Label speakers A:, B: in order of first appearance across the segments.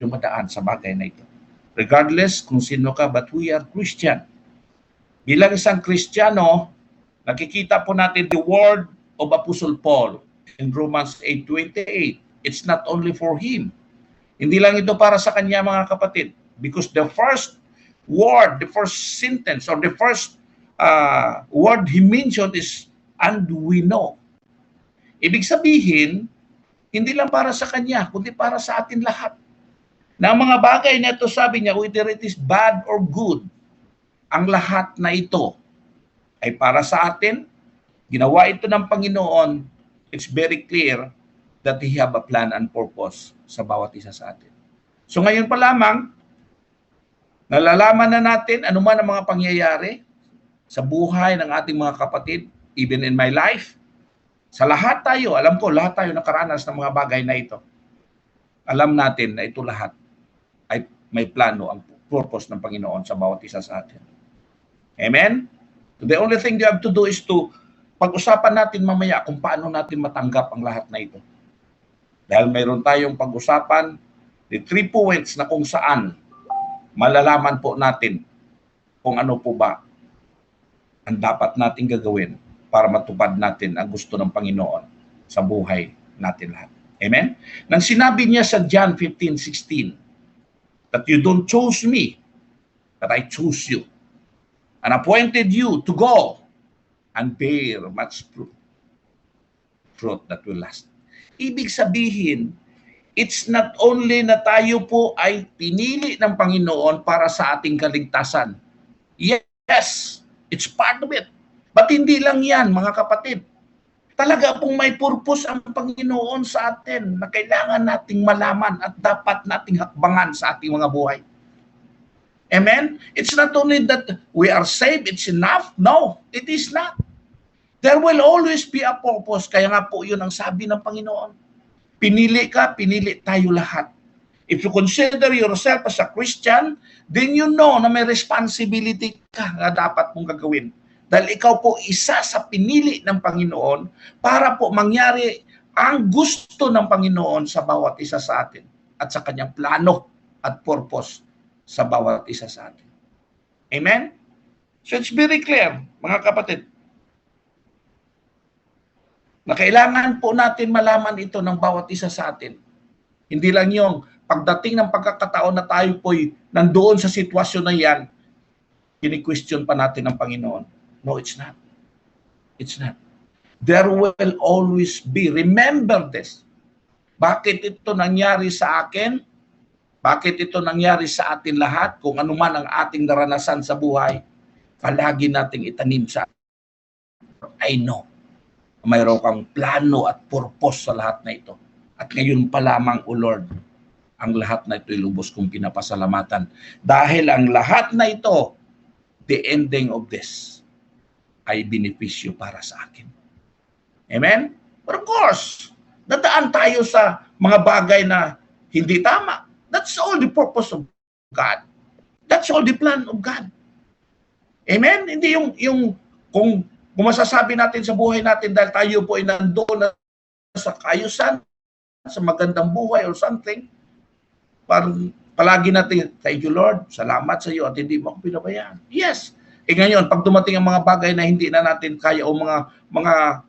A: dumadaan sa bagay na ito. Regardless kung sino ka, but we are Christian. Bilang isang Kristiyano, nakikita po natin the word of Apostle Paul in Romans 8:28. It's not only for him. Hindi lang ito para sa kanya, mga kapatid. Because the first word, the first sentence, or the first word he mentioned is, and we know. Ibig sabihin, hindi lang para sa kanya, kundi para sa atin lahat. Na mga bagay na ito, sabi niya, whether it is bad or good, ang lahat na ito ay para sa atin. Ginawa ito ng Panginoon. It's very clear that He have a plan and purpose sa bawat isa sa atin. So ngayon pa lamang, nalalaman na natin anuman ang mga pangyayari sa buhay ng ating mga kapatid, even in my life. Sa lahat tayo, alam ko, lahat tayo nakaranas ng mga bagay na ito. Alam natin na ito lahat ay may plano, ang purpose ng Panginoon sa bawat isa sa atin. Amen? The only thing you have to do is to pag-usapan natin mamaya kung paano natin matanggap ang lahat na ito. Dahil mayroon tayong pag-usapan, the 3 points na kung saan malalaman po natin kung ano po ba ang dapat natin gagawin para matupad natin ang gusto ng Panginoon sa buhay natin lahat. Amen? Nang sinabi niya sa John 15:16, that you don't choose me, but I choose you, and appointed you to go and bear much fruit that will last. Ibig sabihin, it's not only na tayo po ay pinili ng Panginoon para sa ating kaligtasan. Yes, it's part of it. But hindi lang yan, mga kapatid. Talaga pong may purpose ang Panginoon sa atin na kailangan nating malaman at dapat nating hakbangan sa ating mga buhay. Amen? It's not only that we are saved, it's enough. No, it is not. There will always be a purpose. Kaya nga po yun ang sabi ng Panginoon. Pinili ka, pinili tayo lahat. If you consider yourself as a Christian, then you know na may responsibility ka na dapat mong gagawin. Dahil ikaw po isa sa pinili ng Panginoon para po mangyari ang gusto ng Panginoon sa bawat isa sa atin at sa kanyang plano at purpose sa bawat isa sa atin. Amen? So it's very clear, mga kapatid, na kailangan po natin malaman ito ng bawat isa sa atin. Hindi lang yung pagdating ng pagkakataon na tayo po'y nandoon sa sitwasyon na yan, kini-question pa natin ng Panginoon. No, it's not. It's not. There will always be. Remember this. Bakit ito nangyari sa akin? Bakit ito nangyari sa atin lahat? Kung ano man ang ating naranasan sa buhay, palagi nating itanim sa I know. Mayroon kang plano at purpose sa lahat na ito. At ngayon pa lamang, O Lord, ang lahat na ito'y lubos kong pinapasalamatan. Dahil ang lahat na ito, the ending of this, ay benepisyo para sa akin. Amen? But of course, dadaan tayo sa mga bagay na hindi tama. That's all the purpose of God. That's all the plan of God. Amen? Hindi yung kung masasabi natin sa buhay natin dahil tayo po ay nandoon na sa kayusan, sa magandang buhay or something, parang palagi natin, thank you Lord, salamat sa iyo at hindi mo ako pinabayaan. Yes. Ngayon, pag dumating ang mga bagay na hindi na natin kaya o mga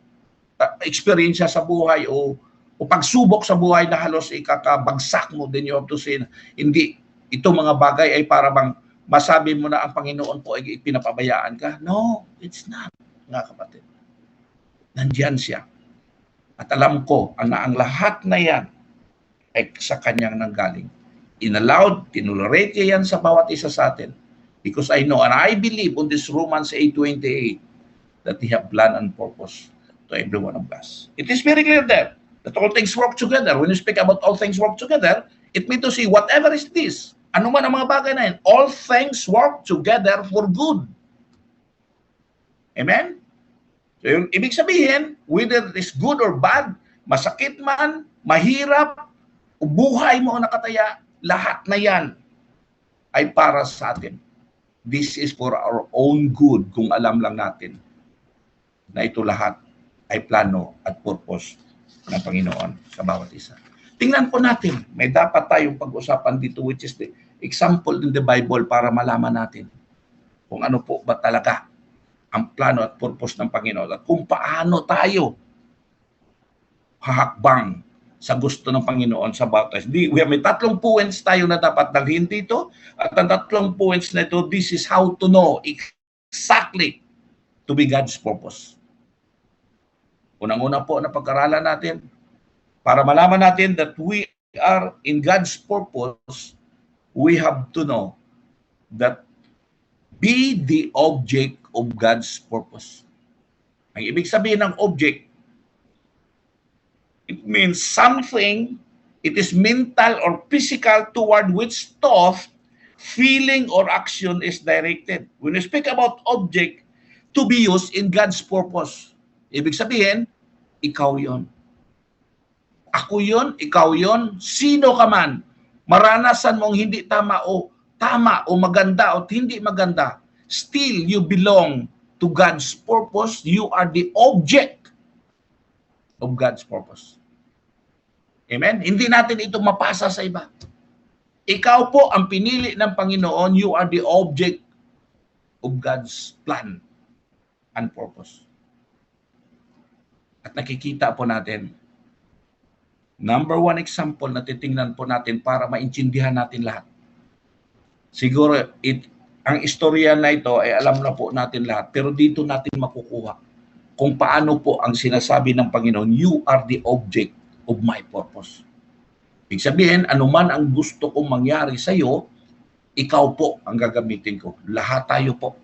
A: experience sa buhay o pagsubok sa buhay na halos ikakabagsak mo, then you have to say, hindi, ito mga bagay ay para bang masabi mo na ang Panginoon po ay pinapabayaan ka. No, it's not, mga kapatid. Nandiyan siya. At alam ko na ang lahat na yan ay sa kanyang nanggaling. Inallowed, tinulerate yan sa bawat isa sa atin. Because I know and I believe on this Romans 8:28 that He have plan and purpose to every one of us. It is very clear there that all things work together. When you speak about all things work together, it means to see whatever is this, ano man ang mga bagay na yan, all things work together for good. Amen? So yung ibig sabihin, whether it is good or bad, masakit man, mahirap, buhay mo o nakataya, lahat na yan ay para sa atin. This is for our own good kung alam lang natin na ito lahat ay plano at purpose ng Panginoon sa bawat isa. Tingnan po natin, may dapat tayong pag-usapan dito which is the example in the Bible para malaman natin kung ano po ba talaga ang plano at purpose ng Panginoon at kung paano tayo hahakbang sa gusto ng Panginoon sa baptize. May 3 points tayo na dapat dalhin dito at ang 3 points na ito, this is how to know exactly to be God's purpose. Unang-una po na pag-aralan natin para malaman natin that we are in God's purpose, we have to know that be the object of God's purpose. Ang ibig sabihin ng object, it means something, it is mental or physical toward which thought, feeling, or action is directed. When we speak about object, to be used in God's purpose. Ibig sabihin, ikaw yon. Ako yon, ikaw yon, sino ka man, maranasan mong hindi tama o maganda o hindi maganda, still you belong to God's purpose. You are the object of God's purpose. Amen? Hindi natin ito mapasa sa iba. Ikaw po ang pinili ng Panginoon. You are the object of God's plan and purpose. At nakikita po natin, number 1 example na titingnan po natin para maintindihan natin lahat. Siguro, ang istorya na ito ay alam na po natin lahat, pero dito natin makukuha kung paano po ang sinasabi ng Panginoon, you are the object of my purpose. Ibig sabihin, anuman ang gusto kong mangyari sa iyo, ikaw po ang gagamitin ko. Lahat tayo po.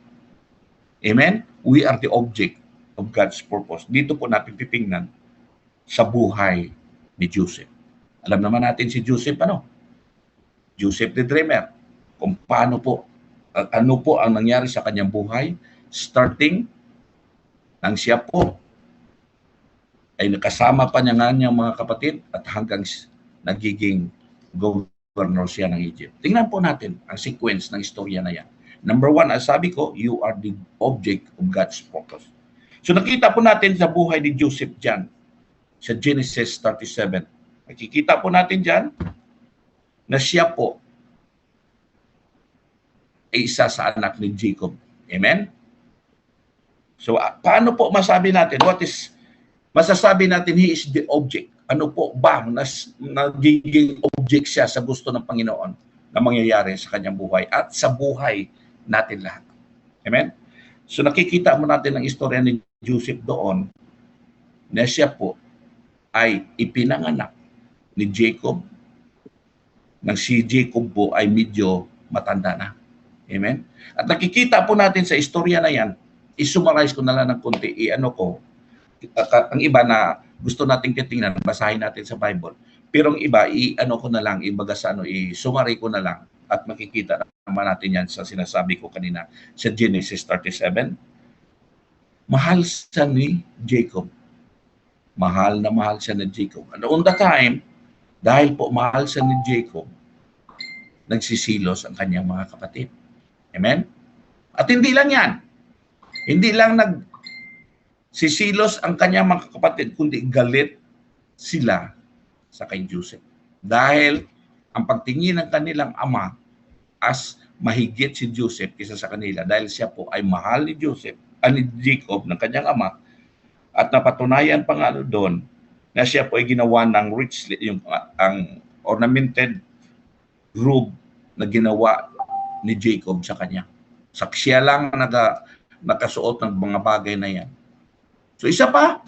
A: Amen? We are the object of God's purpose. Dito po natin titingnan sa buhay ni Joseph. Alam naman natin si Joseph, Joseph the Dreamer. Kung paano po, ano po ang nangyari sa kanyang buhay, starting nang siya po ay nakasama pa niya nga niyang mga kapatid at hanggang nagiging governor siya ng Egypt. Tingnan po natin ang sequence ng istorya na yan. Number 1, as sabi ko, you are the object of God's purpose. So nakita po natin sa buhay ni Joseph dyan, sa Genesis 37. Nakikita po natin dyan na siya po ay isa sa anak ni Jacob. Amen? So paano po masabi natin? Masasabi natin he is the object. Ano po ba nagiging object siya sa gusto ng Panginoon na mangyayari sa kanyang buhay at sa buhay natin lahat. Amen? So nakikita mo natin ang istorya ni Joseph doon na siya po ay ipinanganak ni Jacob nang si Jacob po ay medyo matanda na. Amen? At nakikita po natin sa istorya na yan, isummarize ko na lang ng konti, ang iba na gusto nating titingnan, basahin natin sa Bible. Pero ang iba, i-summary ko na lang at makikita naman natin yan sa sinasabi ko kanina sa Genesis 37. Mahal siya ni Jacob. Mahal na mahal siya ni Jacob. And on the time, dahil po mahal siya ni Jacob, nagsisilos ang kanyang mga kapatid. Amen? At hindi lang yan. Hindi lang nagsisilos ang kanyang mga kapatid, kundi galit sila sa kay Joseph. Dahil ang pagtingin ng kanilang ama as mahigit si Joseph kaysa sa kanila dahil siya po ay mahal ni ni Jacob ng kanyang ama at napatunayan pa nga doon na siya po ay ginawa ng ang ornamented robe na ginawa ni Jacob sa kanya. Siya lang nakasuot ng mga bagay na yan. So isa pa,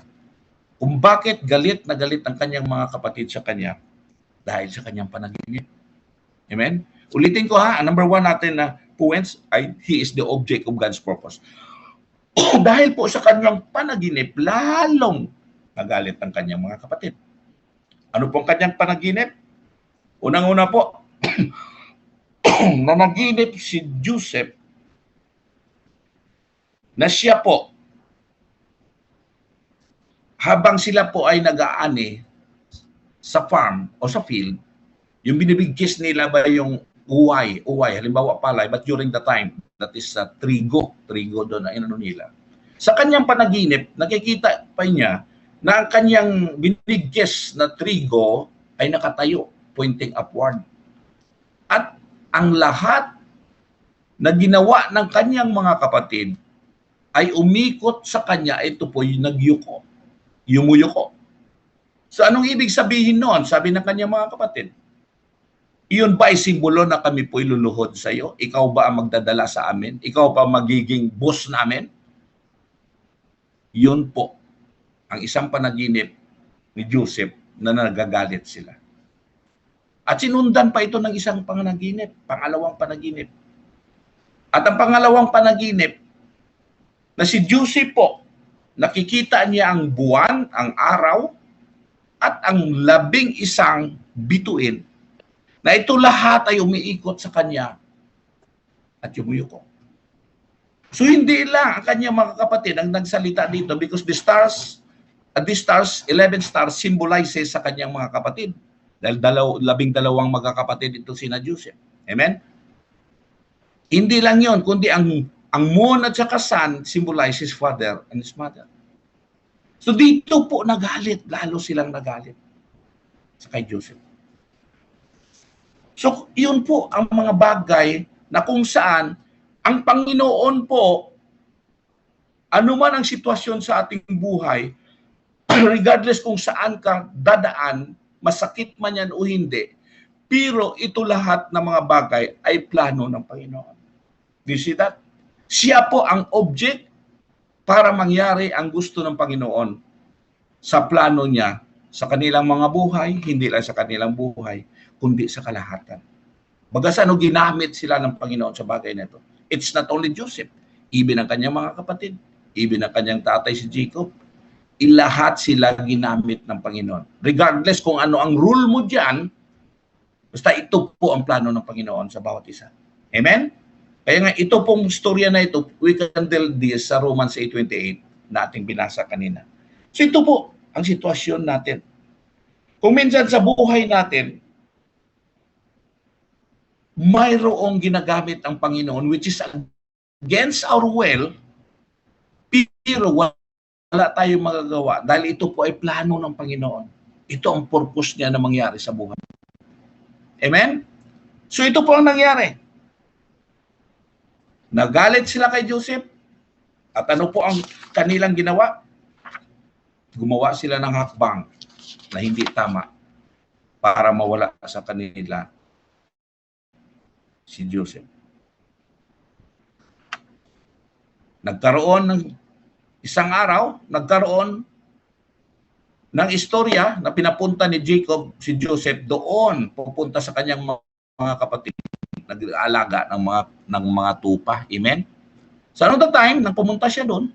A: kung bakit galit na galit ang kanyang mga kapatid sa kanya dahil sa kanyang panaginip. Amen? Ulitin ko ang number 1 natin na points ay he is the object of God's purpose. Dahil po sa kanyang panaginip, lalong nagalit ang kanyang mga kapatid. Ano pong kanyang panaginip? Unang-una po, na naginip si Joseph na siya po, habang sila po ay nag-aani sa farm o sa field, yung binibigkis nila ba yung uway, halimbawa palay, but during the time, that is trigo doon na inano nila. Sa kanyang panaginip, nakikita pa niya na ang kanyang binibigkis na trigo ay nakatayo, pointing upward. At ang lahat na ginawa ng kanyang mga kapatid ay umikot sa kanya, ito po yung nagyuko, yumuyuko. So anong ibig sabihin noon? Sabi ng kanyang mga kapatid, iyon ba ay simbolo na kami po'y luluhod sa iyo? Ikaw ba ang magdadala sa amin? Ikaw pa magiging boss namin? Yun po ang isang panaginip ni Joseph na nagagalit sila. At sinundan pa ito ng isang panaginip, pangalawang panaginip. At ang pangalawang panaginip, na si Joseph po, nakikita niya ang buwan, ang araw, at ang 11 bituin, na ito lahat ay umiikot sa kanya at yumuyuko. So hindi lang ang kanyang mga kapatid ang nagsalita dito because the stars, 11 stars symbolizes sa kanyang mga kapatid. Dahil 12 magkakapatid ito sina Joseph. Amen? Hindi lang yon, kundi ang moon at saka sun symbolizes father and his mother. So dito po nagalit, lalo silang nagalit sa kay Joseph. So yun po ang mga bagay na kung saan ang Panginoon po, anuman ang sitwasyon sa ating buhay, regardless kung saan ka dadaan, masakit man yan o hindi, pero ito lahat ng mga bagay ay plano ng Panginoon. Do you see that? Siya po ang object para mangyari ang gusto ng Panginoon sa plano niya sa kanilang mga buhay, hindi lang sa kanilang buhay, kundi sa kalahatan. Bagas ano, ginamit sila ng Panginoon sa bagay na ito. It's not only Joseph, even ang kanyang mga kapatid, even ang kanyang tatay si Jacob, ilahat sila ginamit ng Panginoon. Regardless kung ano ang rule mo dyan, basta ito po ang plano ng Panginoon sa bawat isa. Amen? Kaya nga ito pong storya na ito, we can tell this sa Romans 8:28 na ating binasa kanina. So ito po ang sitwasyon natin. Kung minsan sa buhay natin, mayroong ginagamit ang Panginoon which is against our will, pero wala tayong magagawa dahil ito po ay plano ng Panginoon. Ito ang purpose niya na mangyari sa buhay. Amen? So ito po ang nangyari. Nagalit sila kay Joseph at ano po ang kanilang ginawa? Gumawa sila ng hakbang na hindi tama para mawala sa kanila si Joseph. Nagkaroon ng isang araw, nagkaroon ng istorya na pinapunta ni Jacob si Joseph doon, pupunta sa kanyang mga kapatid, nag-aalaga ng mga tupa. Amen? So another time, nang pumunta siya doon,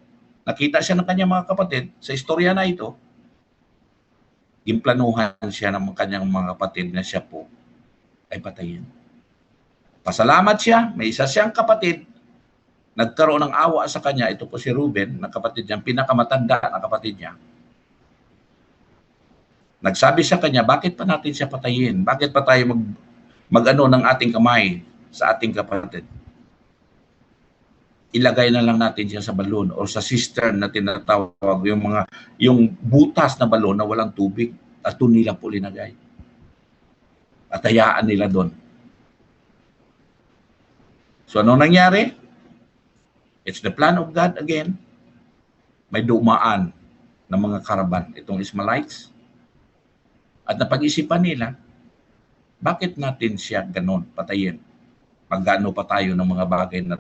A: nakita siya ng kanyang mga kapatid, sa istorya na ito, implanuhan siya ng kanyang mga kapatid na siya po ay patayin. Pasalamat siya, may isa siyang kapatid, nagkaroon ng awa sa kanya, ito po si Reuben, na kapatid niya, pinakamatanda na kapatid niya. Nagsabi sa kanya, bakit pa natin siya patayin? Bakit pa tayo mag-ano ng ating kamay sa ating kapatid? Ilagay na lang natin siya sa balon o sa cistern na tinatawag, yung butas na balon na walang tubig, at doon nila po linagay. At hayaan nila doon. So ano nangyari? It's the plan of God again. May dumaan ng mga karaban, itong Ishmaelites. At napag-isipan nila, bakit natin siya ganon patayin? Paggaano pa tayo ng mga bagay na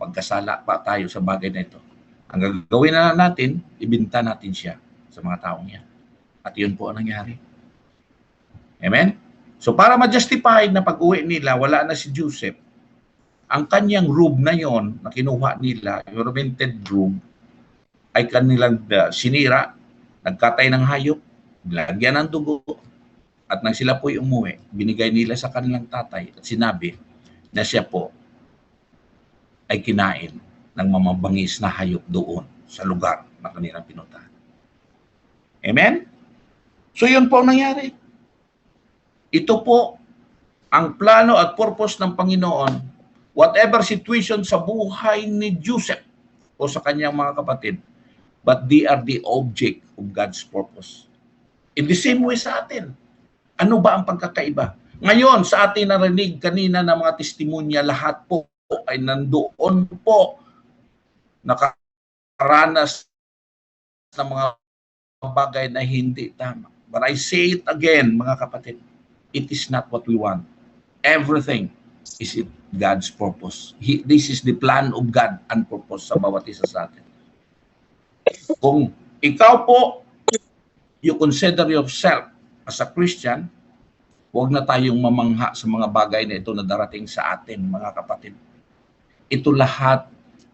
A: pagkasala pa tayo sa bagay na ito. Ang gagawin na natin, ibinta natin siya sa mga taong yan. At yun po ang nangyari. Amen? So para ma-justify na pag-uwi nila, wala na si Joseph, ang kanyang robe na yon na kinuha nila, yung ornamented robe, ay kanilang sinira, nagkatay ng hayop, lagyan ng dugo, at nang sila po'y umuwi, binigay nila sa kanilang tatay at sinabi na siya po ay kinain ng mamabangis na hayop doon sa lugar na kanilang pinuntahan. Amen? So yun po ang nangyari. Ito po ang plano at purpose ng Panginoon. Whatever situation sa buhay ni Joseph o sa kanyang mga kapatid, but they are the object of God's purpose. In the same way sa atin, Ano ba ang pagkakaiba? Ngayon, sa ating narinig kanina ng mga testimonya, lahat po ay nandoon po nakaranas ng mga bagay na hindi tama. But I say it again, mga kapatid, it is not what we want. Everything is in God's purpose. This is the plan of God and purpose sa bawat isa sa atin. Kung ikaw po, you consider yourself as a Christian, huwag na tayong mamangha sa mga bagay na ito na darating sa atin, mga kapatid. Ito lahat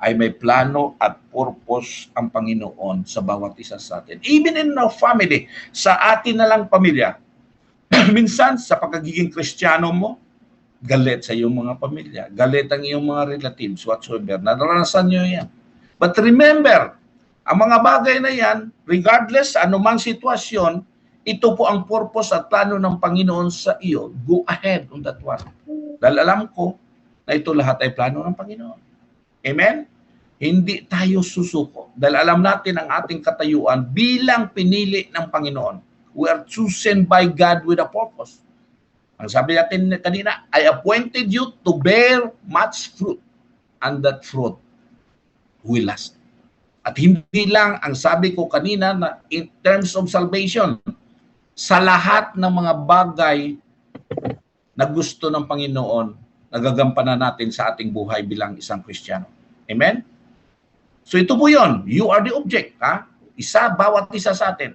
A: ay may plano at purpose ang Panginoon sa bawat isa sa atin. Even in our family, sa atin na lang pamilya. Minsan, sa pagkagiging Kristiyano mo, galit sa iyong mga pamilya, galit ang iyong mga relatives, whatsoever. Naranasan nyo yan. But remember, ang mga bagay na yan, regardless anumang sitwasyon, ito po ang purpose at plano ng Panginoon sa iyo. Go ahead on that one. Dahil alam ko na ito lahat ay plano ng Panginoon. Amen? Hindi tayo susuko. Dahil alam natin ang ating katayuan bilang pinili ng Panginoon. We are chosen by God with a purpose. Ang sabi natin kanina, I appointed you to bear much fruit, and that fruit will last. At hindi lang ang sabi ko kanina na in terms of salvation, sa lahat ng mga bagay na gusto ng Panginoon, nagagampanan natin sa ating buhay bilang isang Kristiyano. Amen? So ito po yun. You are the object. Ha? Bawat isa sa atin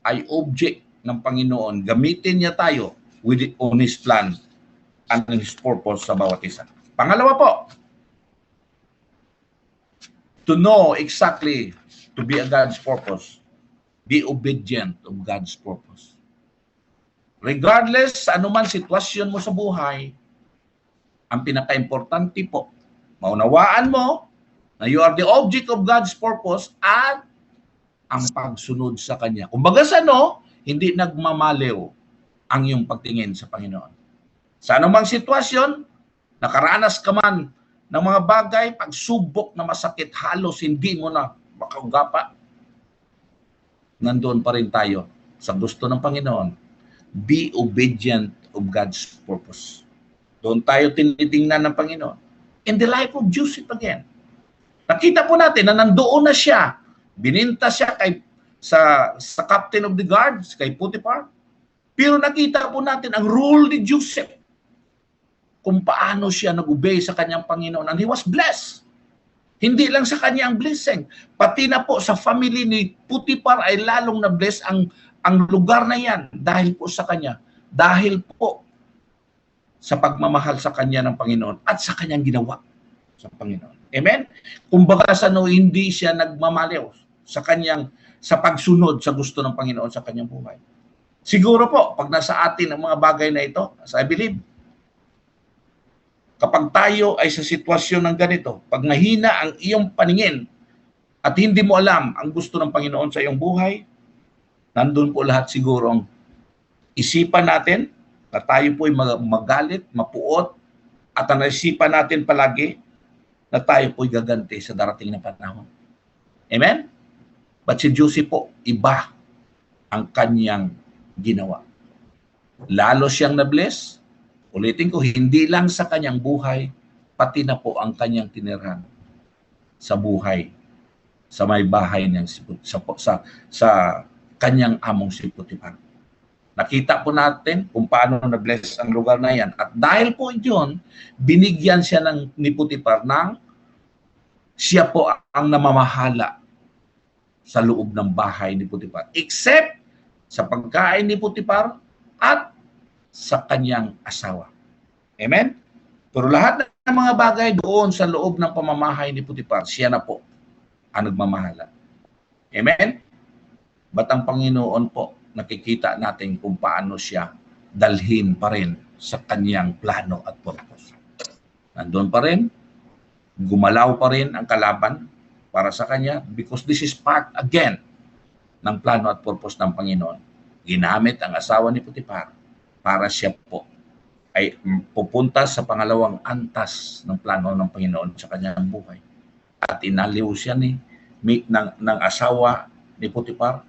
A: ay object ng Panginoon. Gamitin niya tayo on His plan and His purpose sa bawat isa. Pangalawa po, to know exactly, to be a God's purpose, be obedient of God's purpose. Regardless anuman sitwasyon mo sa buhay, ang pinaka-importante po, maunawaan mo na you are the object of God's purpose at ang pagsunod sa Kanya. Kumbaga sa hindi nagmamaliw ang iyong pagtingin sa Panginoon. Sa anumang sitwasyon, nakaranas ka man ng mga bagay, pagsubok na masakit, halos hindi mo na makaugapa, nandoon pa rin tayo sa gusto ng Panginoon. Be obedient of God's purpose. Doon tayo tinitingnan ng Panginoon. In the life of Joseph again, nakita po natin na nandoon na siya. Bininta siya sa captain of the guards, kay Potiphar. Pero nakita po natin ang role ni Joseph kung paano siya nag-obey sa kanyang Panginoon. And he was blessed. Hindi lang sa kanya ang blessing, pati na po sa family ni Potiphar ay lalong na-bless ang lugar na yan dahil po sa kanya. Dahil po sa pagmamahal sa kanya ng Panginoon at sa kanyang ginawa sa Panginoon. Amen? Kumbaga sa hindi siya nagmamaliw sa pagsunod sa gusto ng Panginoon sa kanyang buhay. Siguro po, pag nasa atin ang mga bagay na ito, as I believe, kapag tayo ay sa sitwasyon ng ganito, pag nahina ang iyong paningin at hindi mo alam ang gusto ng Panginoon sa iyong buhay, nandun po lahat siguro ang isipan natin na tayo po ay magalit, mapuot, at ang isipan natin palagi na tayo po ay gaganti sa darating na panahon. Amen? But si Joseph po, iba ang kanyang ginawa. Lalo siyang na-bless. Ulitin ko, hindi lang sa kanyang buhay, pati na po ang kanyang tinirhan sa buhay, sa may bahay niyang sa kanyang among si Potiphar. Nakita po natin kung paano na-bless ang lugar na yan. At dahil po yun, binigyan siya ni Potiphar ng siya po ang namamahala sa loob ng bahay ni Potiphar. Except sa pagkain ni Potiphar at sa kanyang asawa. Amen? Pero lahat ng mga bagay doon sa loob ng pamamahay ni Potiphar, siya na po ang nagmamahala. Amen? Ba't ang Panginoon po, nakikita natin kung paano siya dalhin pa rin sa kanyang plano at purpose. Nandun pa rin, gumalaw pa rin ang kalaban para sa kanya because this is part again ng plano at purpose ng Panginoon. Ginamit ang asawa ni Potiphar para siya po ay pupunta sa pangalawang antas ng plano ng Panginoon sa kanyang buhay. At inaliw siya ng asawa ni Potiphar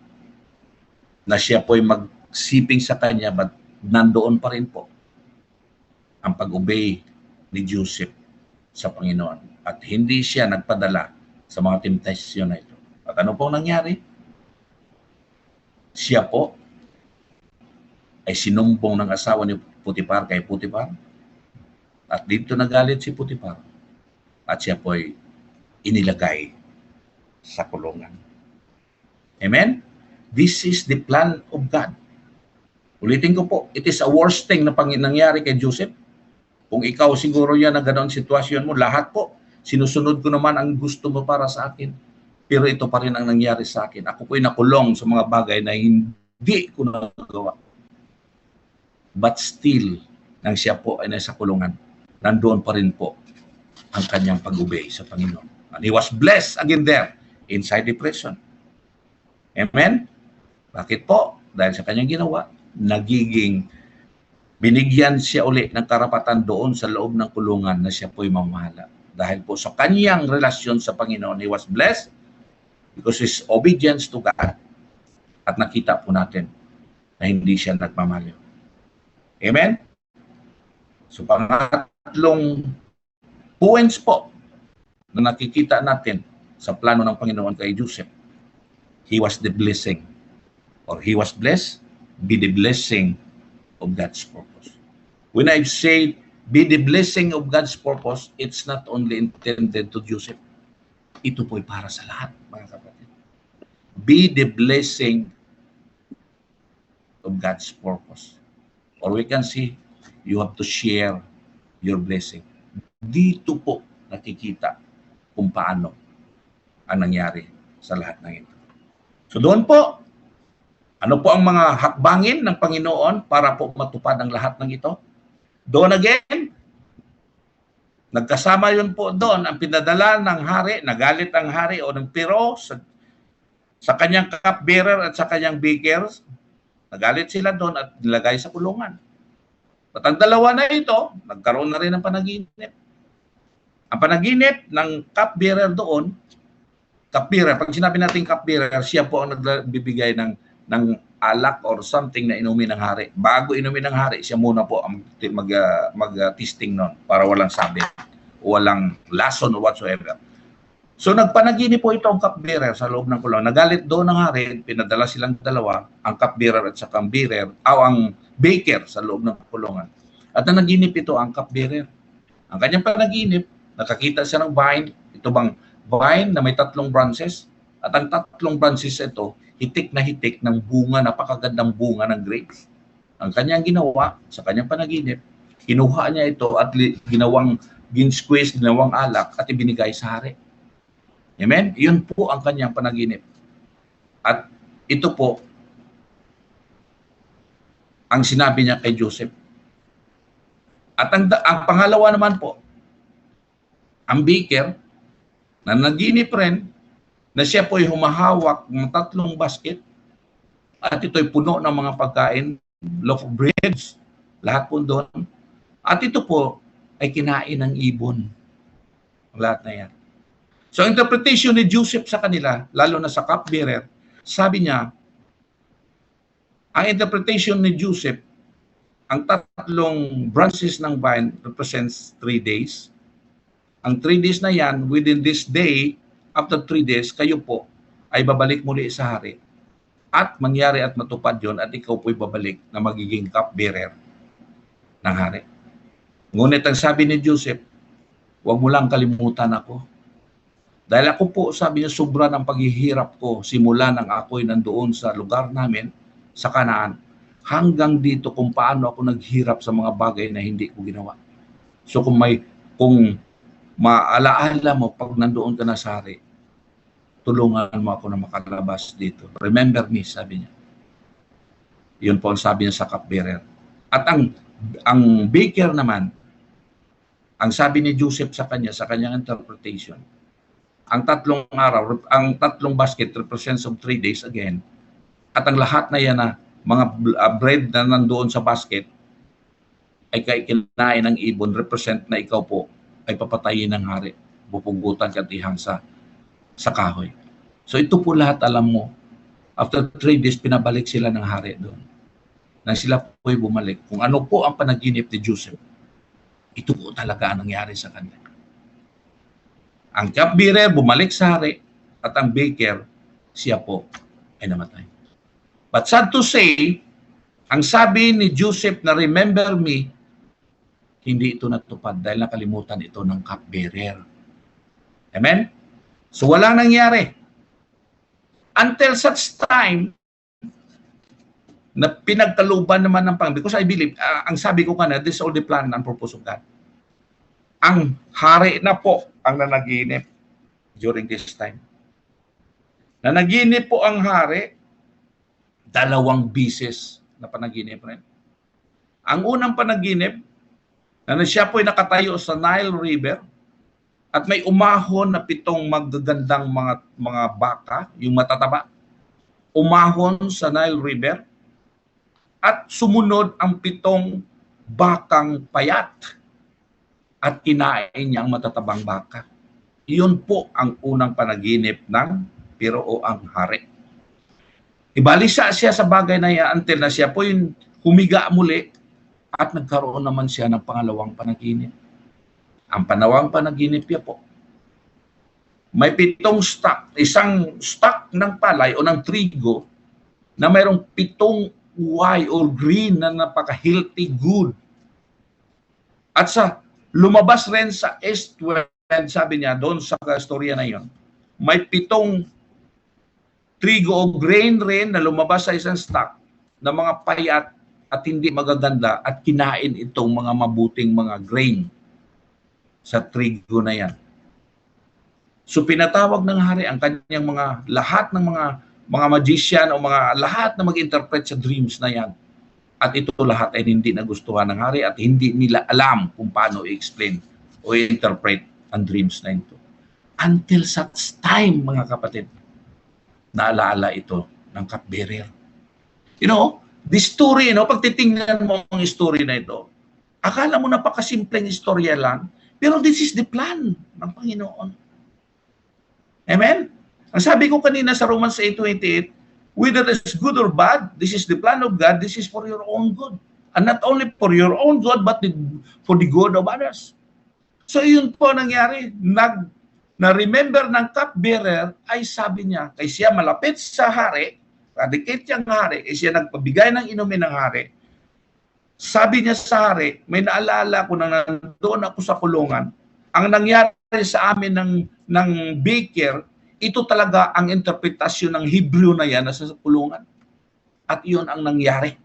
A: na siya po ay magsiping sa kanya, but nandoon pa rin po ang pag-obey ni Joseph sa Panginoon. At hindi siya nagpadala sa mga temptasyon na ito. At ano pong nangyari? Siya po ay sinumbong ng asawa ni Potiphar kay Potiphar. At dito nagalit si Potiphar. At siya po ay inilagay sa kulungan. Amen? This is the plan of God. Ulitin ko po, it is a worst thing na nangyari kay Joseph. Kung ikaw siguro yan na ganoon sitwasyon mo, lahat po, sinusunod ko naman ang gusto mo para sa akin. Pero ito pa rin ang nangyari sa akin. Ako po'y nakulong sa mga bagay na hindi ko nagawa. But still, nang siya po ay nasa kulungan, nandoon pa rin po ang kanyang pag-obey sa Panginoon. And he was blessed again there, inside the prison. Amen? Bakit po? Dahil sa kanyang ginawa, binigyan siya uli ng karapatan doon sa loob ng kulungan na siya po'y mamahala. Dahil po sa kanyang relasyon sa Panginoon, he was blessed because his obedience to God. At nakita po natin na hindi siya nagmamaliw. Amen? So pangatlong points po na nakikita natin sa plano ng Panginoon kay Joseph, he was the blessing, or he was blessed, be the blessing of God's purpose. When I say be the blessing of God's purpose, it's not only intended to Joseph. Ito po'y para sa lahat, mga kapatid. Be the blessing of God's purpose. Or we can see, you have to share your blessing. Dito po nakikita kung paano ang nangyari sa lahat ng ito. So doon po, ano po ang mga hakbangin ng Panginoon para po matupad ang lahat ng ito? Doon again, nagkasama yun po doon ang pinadala ng hari, nagalit ang hari o ng Pero sa kanyang cupbearer at sa kanyang bakers. Nagalit sila doon at nilagay sa kulungan. At ang dalawa na ito, nagkaroon na rin ng panaginip. Ang panaginip ng cupbearer doon, cupbearer, pag sinabi natin cupbearer, siya po ang nagbibigay ng alak or something na inumin ng hari. Bago inumin ng hari, siya muna po ang mag-testing nun para walang sabit, walang lason or whatsoever. So nagpanaginip po ito ang cupbearer sa loob ng kulungan. Nagalit doon ng hari, pinadala silang dalawa, ang cupbearer at sa bearer, ang baker sa loob ng kulungan. At nanaginip ito ang cupbearer. Ang kanyang panaginip, nakakita siya ng vine, ito bang vine na may 3 branches, at ang 3 branches ito, hitik na hitik ng bunga, napakagandang bunga ng grapes. Ang kanyang ginawa sa kanyang panaginip, kinuha niya ito at gin-squeeze, ginawang alak at ibinigay sa hari. Amen? Yun po ang kanyang panaginip. At ito po ang sinabi niya kay Joseph. At ang pangalawa naman po, ang baker na naginip rin na siya po'y humahawak ng 3 basket at ito'y puno ng mga pagkain, loaf of breads, lahat po doon. At ito po ay kinain ng ibon. Lahat na yan. So, interpretation ni Joseph sa kanila, lalo na sa cupbearer, sabi niya, ang interpretation ni Joseph, ang 3 branches ng vine represents 3 days. Ang 3 days na yan, within this day, after 3 days, kayo po ay babalik muli sa hari. At mangyari at matupad yon at ikaw po'y babalik na magiging cupbearer ng hari. Ngunit ang sabi ni Joseph, huwag mo lang kalimutan ako. Dahil ako po, sabi niya, sobra ng paghihirap ko simula nang ako'y nandoon sa lugar namin, sa Kanaan, hanggang dito kung paano ako naghirap sa mga bagay na hindi ko ginawa. So kung maalaala mo pag nandoon ka na sa hari, tulungan mo ako na makalabas dito. Remember me, sabi niya. Yun po ang sabi niya sa cupbearer. At ang baker naman, ang sabi ni Joseph sa kanyang interpretation, ang 3 araw, ang 3 basket represents of 3 days again. At ang lahat na yan na mga bread na nandoon sa basket ay kinain ng ibon, represent na ikaw po ay papatayin ng hari. Pupugutan ka tihang sa kahoy. So ito po lahat alam mo. After 3 days, pinabalik sila ng hari doon. na sila po'y bumalik. Kung ano po ang panaginip ni Joseph, ito po talaga ang nangyari sa kanila. Ang cupbearer bumalik sa hari at ang baker, siya po ay namatay. But sad to say, ang sabi ni Joseph na remember me, hindi ito natupad dahil nakalimutan ito ng cupbearer. Amen? So walang nangyari. Until such time na pinagkaluban naman ng Panginoon. Because I believe, ang sabi ko kanina, this is all the plan and purpose of God. Ang hari na po ang nanaginip during this time. Nanaginip po ang hari, 2 bisis na panaginip rin. Ang unang panaginip, na siya po ay nakatayo sa Nile River at may umahon na 7 magagandang mga baka, yung matataba, umahon sa Nile River at sumunod ang 7 bakang payat at kinain niya ang matatabang baka. Iyon po ang unang panaginip ng Pero ang hari. Ibalisa siya sa bagay na yan until na siya po yung humiga muli at nagkaroon naman siya ng pangalawang panaginip. Ang pangalawang panaginip niya po, may 7 stock, isang stock ng palay o ng trigo na mayroong 7 white or green na napaka-healthy good. At sa lumabas rin sa eastward, sabi niya doon sa storya na yon, may 7 trigo o grain rin na lumabas sa isang stock na mga payat at hindi magaganda at kinain itong mga mabuting mga grain sa trigo na yan. So pinatawag ng hari ang kanyang lahat ng mga magician o lahat na mag-interpret sa dreams na yan. At ito lahat ay hindi nagustuhan ng hari at hindi nila alam kung paano i-explain o i-interpret ang dreams na ito. Until such time, mga kapatid, naalaala ito ng cupbearer. You know, this story, pag titingnan mo ang story na ito, akala mo napakasimpleng istorya lang, pero this is the plan ng Panginoon. Amen? Ang sabi ko kanina sa Romans 8:28, whether it's good or bad, this is the plan of God, this is for your own good. And not only for your own good, but for the good of others. So yun po nangyari, na-remember ng cupbearer ay sabi niya, kay siya malapit sa hari, radicate niyang hari, kay siya nagpabigay ng inumin ng hari, sabi niya sa hari, may naalala ko na nandoon ako sa kulungan, ang nangyari sa amin ng baker, ito talaga ang interpretasyon ng Hebrew na yan nasa kulungan. At iyon ang nangyari.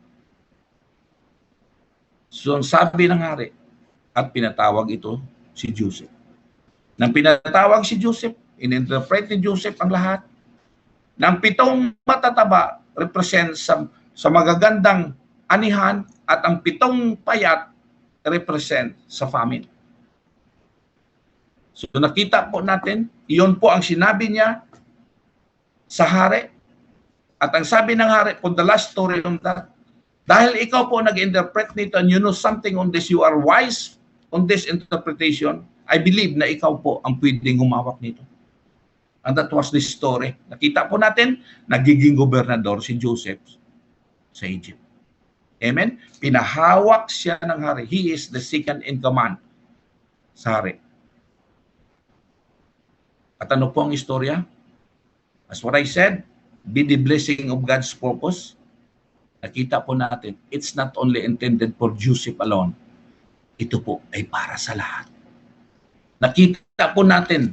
A: So sabi ng hari, at pinatawag ito si Joseph. Nang pinatawag si Joseph, in-interpret ni Joseph ang lahat. Nang 7 matataba represent sa magagandang anihan at ang 7 payat represent sa famine. So nakita po natin, iyon po ang sinabi niya sa hari. At ang sabi ng hari, on the last story on that, dahil ikaw po nag-interpret nito and you know something on this, you are wise on this interpretation, I believe na ikaw po ang pwedeng humawak nito. And that was the story. Nakita po natin, nagiging gobernador si Joseph sa Egypt. Amen? Pinahawak siya ng hari. He is the second in command sa hari. At ano po ang istorya? As what I said, be the blessing of God's purpose. Nakita po natin, it's not only intended for Joseph alone. Ito po ay para sa lahat. Nakita po natin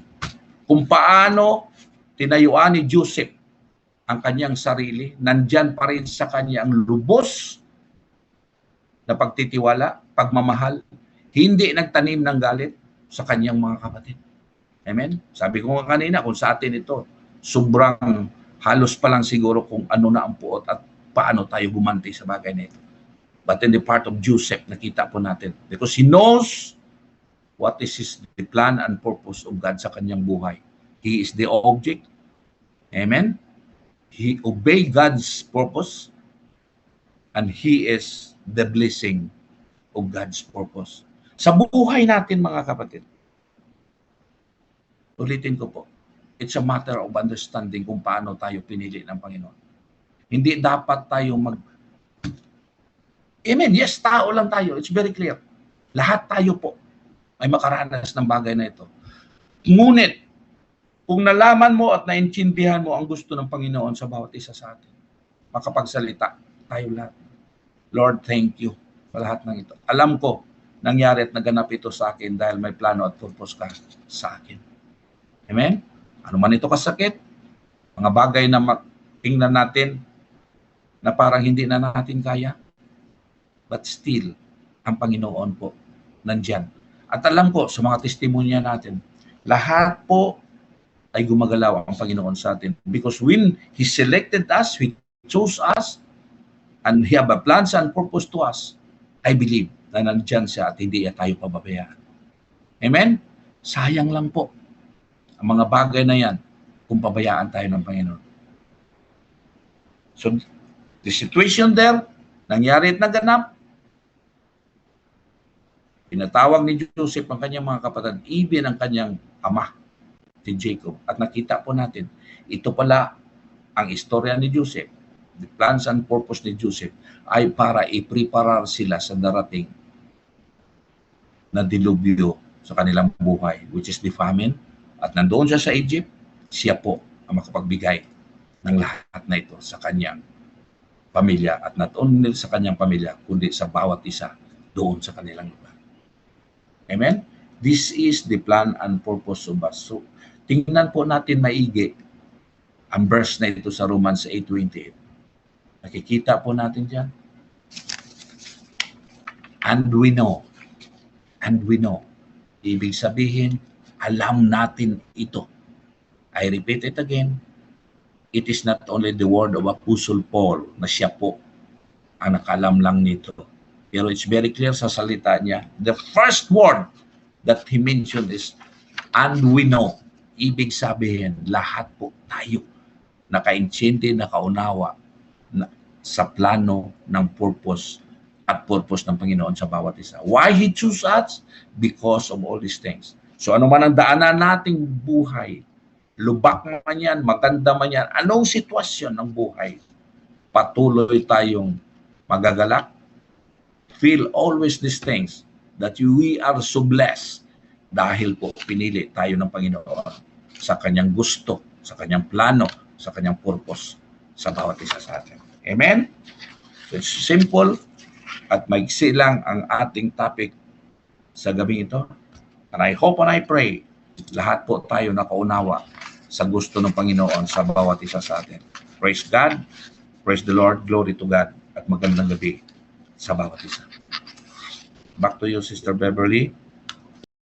A: kung paano tinayuan ni Joseph ang kanyang sarili. Nandyan pa rin sa kanya ang lubos na pagtitiwala, pagmamahal. Hindi nagtanim ng galit sa kanyang mga kapatid. Amen? Sabi ko nga kanina, kung sa atin ito, sobrang halos pa lang siguro kung ano na ang puot at paano tayo gumanti sa bagay na ito. But in the part of Joseph, nakita po natin. Because he knows what is the plan and purpose of God sa kanyang buhay. He is the object. Amen? He obeyed God's purpose and he is the blessing of God's purpose. Sa buhay natin, mga kapatid, ulitin ko po, it's a matter of understanding kung paano tayo pinili ng Panginoon. Hindi dapat tayo Amen. Yes, tao lang tayo. It's very clear. Lahat tayo po ay makaranas ng bagay na ito. Ngunit, kung nalaman mo at naintindihan mo ang gusto ng Panginoon sa bawat isa sa atin, makapagsalita tayo lahat. Lord, thank you sa lahat ng ito. Alam ko, nangyari at naganap ito sa akin dahil may plano at purpose ka sa akin. Amen? Ano man ito kasakit, mga bagay na tingnan natin na parang hindi na natin kaya, but still, ang Panginoon po nandyan. At alam ko sa mga testimonya natin, lahat po ay gumagalaw ang Panginoon sa atin. Because when He selected us, He chose us, and He have a plans and purpose to us, I believe na nandyan siya at hindi tayo pababayaan. Amen? Sayang lang po ang mga bagay na yan kung pabayaan tayo ng Panginoon. So, the situation there, nangyari at naganap, pinatawag ni Joseph ang kanyang mga kapatid, even ang kanyang ama, si Jacob. At nakita po natin, ito pala ang istorya ni Joseph. The plans and purpose ni Joseph ay para i-preparar sila sa darating na dilubyo sa kanilang buhay, which is the famine. At nandoon siya sa Egypt, siya po ang makapagbigay ng lahat na ito sa kanyang pamilya. At not only sa kanyang pamilya, kundi sa bawat isa doon sa kanilang lugar. Amen? This is the plan and purpose of us. So, tingnan po natin maigi ang verse na ito sa Romans 8:28. Nakikita po natin dyan. And we know. Ibig sabihin, alam natin ito. I repeat it again. It is not only the word of Apostle Paul na siya po ang nakalam lang nito. Pero it's very clear sa salita niya. The first word that he mentioned is, and we know. Ibig sabihin, lahat po tayo nakaintindi, nakaunawa sa plano ng purpose ng Panginoon sa bawat isa. Why He chose us? Because of all these things. So ano man ang daanan nating buhay, lubak man yan, maganda man yan, anong sitwasyon ng buhay, patuloy tayong magagalak. Feel always these things that we are so blessed dahil po pinili tayo ng Panginoon sa kanyang gusto, sa kanyang plano, sa kanyang purpose sa bawat isa sa atin. Amen? So it's simple at maigsi lang ang ating topic sa gabing ito. And I hope and I pray lahat po tayo nakaunawa sa gusto ng Panginoon sa bawat isa sa atin. Praise God, praise the Lord, glory to God, at magandang gabi sa bawat isa. Back to you, Sister Beverly.